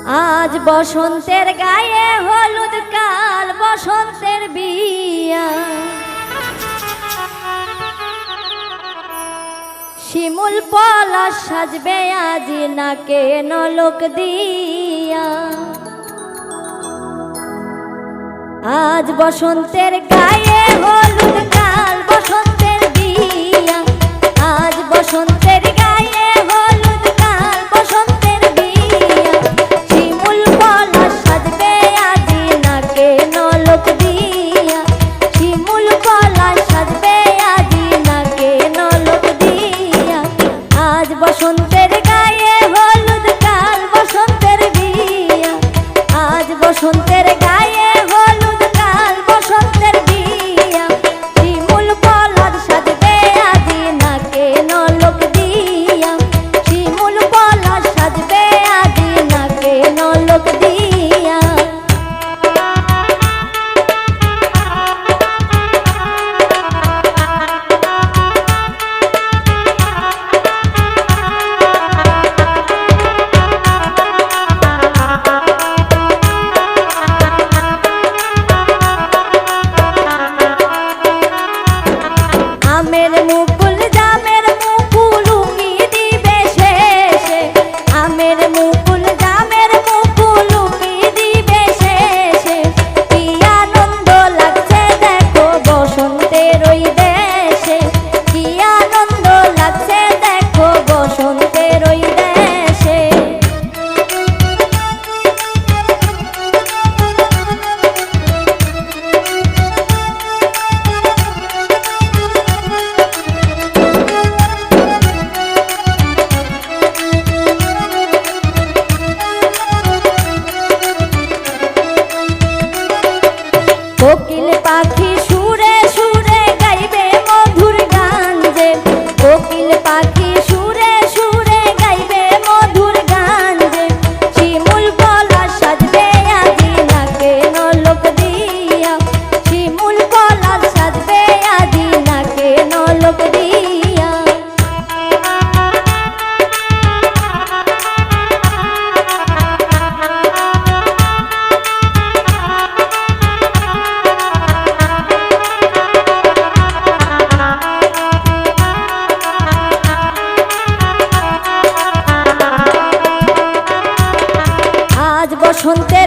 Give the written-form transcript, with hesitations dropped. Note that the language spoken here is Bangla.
আজ বসন্তের গায়ে হলুদ, কাল বসন্তের বিয়া। শিমুল পলাশ সাজবে আজি নাকে নলক দিয়া। আজ বসন্তের গায়ে হলুদ, কাল বসন্তের বিয়া। আজ বসন্তের গায়ে হলুদ, কাল বসন্তের বিয়া। শিমুল পলাশ সাজবে আজি নাকে নলক দিয়া। শিমুল পলাশ সাজবে আজি নাকে নলক দিয়া। আজ বসন্তের গায়ে হলুদ, কাল বসন্তের বিয়া। আজ বসন্তের গায়ে হলুদ, কাল বসন্তের বিয়া। শিমুল পলাশ সাজবে আজি নাকে নলক দিয়া। শিমুল পলাশ সাজবে আজি নাকে নলক দিয়া। আমের মুকুল জামের মুকুল উকি দিবে শেষে। আমের মুকুল জামের মুকুল উকি দিবে শেষে। কি আনন্দ লাগছে দেখো বসন্তের ওই দেশে। কি আনন্দ লাগছে দেখো বসন্তের ওই দেশে। কোকিল পাখি সুরে সুরে গাইবে মধুর গান যে। কোকিল পাখি সুরে সুরে গাইবে মধুর গান যে। শিমুল পলাশ সাজবে আজি নাকে নলক দিয়া। শিমুল পলাশ সাজবে আজি নাকে নলক দিয়া। আজ বসন্তে